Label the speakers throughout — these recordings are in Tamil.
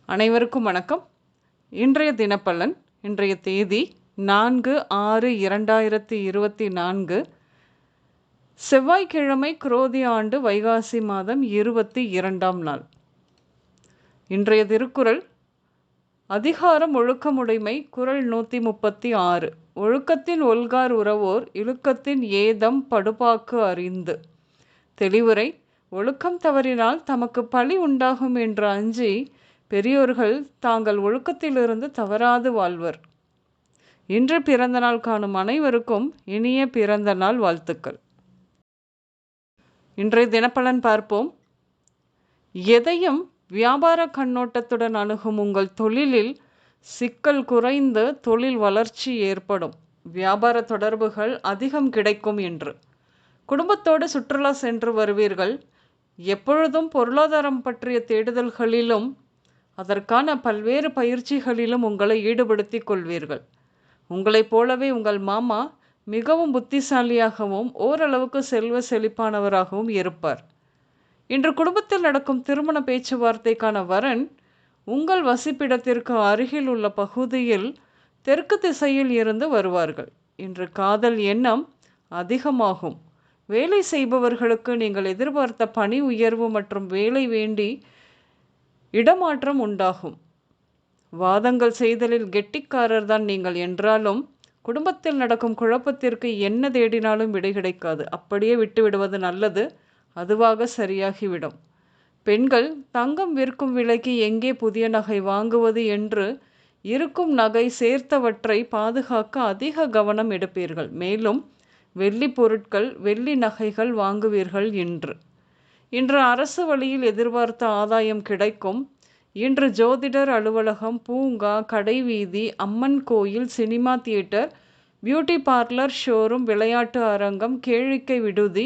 Speaker 1: அனைவருக்கும் வணக்கம். இன்றைய தினப்பலன். இன்றைய தேதி 4/6/2024 செவ்வாய்க்கிழமை, குரோதி ஆண்டு வைகாசி மாதம் 22ஆம் நாள். இன்றைய திருக்குறள் அதிகாரம் ஒழுக்கமுடைமை. குறள் 136. ஒழுக்கத்தின் ஒல்கார் உறவோர் இழுக்கத்தின் ஏதம் படுபாக்கு அறிந்து. தெளிவுரை: ஒழுக்கம் தவறினால் தமக்கு பழி உண்டாகும் என்று அஞ்சி பெரியோர்கள் தாங்கள் ஒழுக்கத்திலிருந்து தவறாது வாழ்வர். இன்று பிறந்த நாள் காணும் அனைவருக்கும் இனிய பிறந்த நாள் வாழ்த்துக்கள். இன்றைய தினப்பலன் பார்ப்போம். எதையும் வியாபார கண்ணோட்டத்துடன் அணுகும் உங்கள் தொழிலில் சிக்கல் குறைந்து தொழில் வளர்ச்சி ஏற்படும். வியாபார தொடர்புகள் அதிகம் கிடைக்கும் என்று. குடும்பத்தோடு சுற்றுலா சென்று வருவீர்கள். எப்பொழுதும் பொருளாதாரம் பற்றிய தேடுதல்களிலும் அதற்கான பல்வேறு பயிற்சிகளிலும் உங்களை ஈடுபடுத்திக் கொள்வீர்கள். உங்களைப் போலவே உங்கள் மாமா மிகவும் புத்திசாலியாகவும் ஓரளவுக்கு செல்வ செழிப்பானவராகவும் இருப்பார். இன்று குடும்பத்தில் நடக்கும் திருமண பேச்சுவார்த்தைக்கான வரன் உங்கள் வசிப்பிடத்திற்கு அருகில் உள்ள பகுதியில் தெற்கு திசையில் இருந்து வருவார்கள். இன்று காதல் எண்ணம் அதிகமாகும். வேலை செய்பவர்களுக்கு நீங்கள் எதிர்பார்த்த பணி உயர்வு மற்றும் வேலை வேண்டி இடமாற்றம் உண்டாகும். வாதங்கள் செய்தலில் கெட்டிக்காரர் தான் நீங்கள் என்றாலும் குடும்பத்தில் நடக்கும் குழப்பத்திற்கு என்ன தேடினாலும் விடை கிடைக்காது. அப்படியே விட்டுவிடுவது நல்லது. அதுவாக சரியாகிவிடும். பெண்கள் தங்கம் விற்கும் விலைக்கு எங்கே புதிய நகை வாங்குவது என்று இருக்கும் நகை சேர்த்தவற்றை பாதுகாக்க அதிக கவனம் எடுப்பீர்கள். மேலும் வெள்ளி பொருட்கள், வெள்ளி நகைகள் வாங்குவீர்கள். இன்று அரசு வழியில் எதிர்பார்த்த ஆதாயம் கிடைக்கும். இன்று ஜோதிடர் அலுவலகம், பூங்கா, கடைவீதி, அம்மன் கோயில், cinema theatre, beauty parlour, showroom, விளையாட்டு அரங்கம், கேளிக்கை விடுதி,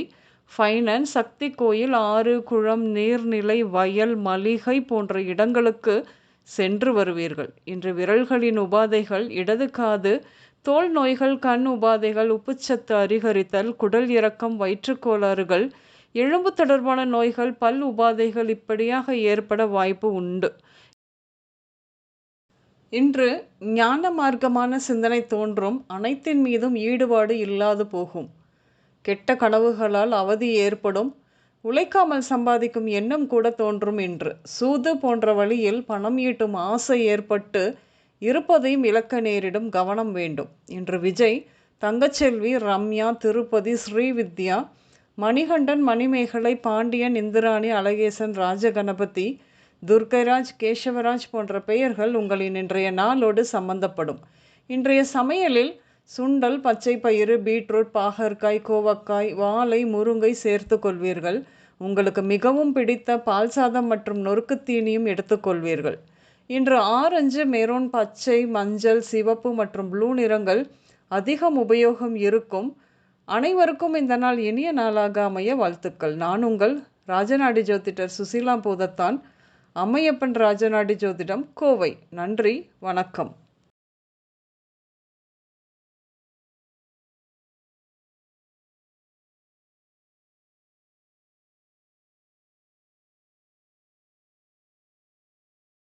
Speaker 1: ஃபைனான்ஸ், சக்தி கோயில், ஆறு, குளம், நீர்நிலை, வயல், மளிகை போன்ற இடங்களுக்கு சென்று வருவீர்கள். இன்று விரல்களின் உபாதைகள், இடது காது, தோல் நோய்கள், கண் உபாதைகள், உப்புச்சத்து அதிகரித்தல், குடல் இறக்கம், வயிற்றுக்கோளாறுகள், எலும்பு தொடர்பான நோய்கள், பல் உபாதைகள் இப்படியாக ஏற்பட வாய்ப்பு உண்டு. இன்று ஞான மார்க்கமான சிந்தனை தோன்றும். அனைத்தின் மீதும் ஈடுபாடு இல்லாது போகும். கெட்ட கனவுகளால் அவதி ஏற்படும். உழைக்காமல் சம்பாதிக்கும் எண்ணம் கூட தோன்றும். இன்று சூது போன்ற வழியில் பணம் ஈட்டும் ஆசை ஏற்பட்டு இருப்பதையும் இழக்க நேரிடும். கவனம் வேண்டும். இன்று விஜய், தங்கச்செல்வி, ரம்யா, திருப்பதி, ஸ்ரீவித்யா, மணிகண்டன், மணிமேகலை, பாண்டியன், இந்திராணி, அழகேசன், ராஜகணபதி, துர்கைராஜ், கேசவராஜ் போன்ற பெயர்கள் உங்களின் இன்றைய நாளோடு சம்பந்தப்படும். இன்றைய சமையலில் சுண்டல், பச்சை பயிறு, பீட்ரூட், பாகற்காய், கோவக்காய், வாழை, முருங்கை சேர்த்து கொள்வீர்கள். உங்களுக்கு மிகவும் பிடித்த பால் சாதம் மற்றும் நொறுக்கு தீனியும் எடுத்துக்கொள்வீர்கள். இன்று ஆரஞ்சு, மெரூன், பச்சை, மஞ்சள், சிவப்பு மற்றும் ப்ளூ நிறங்கள் அதிகம் உபயோகம் இருக்கும். அனைவருக்கும் இந்த நாள் இனிய நாளாக அமைய வாழ்த்துக்கள். நான் உங்கள் ராஜநாடி ஜோதிடர் சுசீலா பூதத்தான், அம்மையப்பன் ராஜநாடி ஜோதிடம், கோவை. நன்றி, வணக்கம்.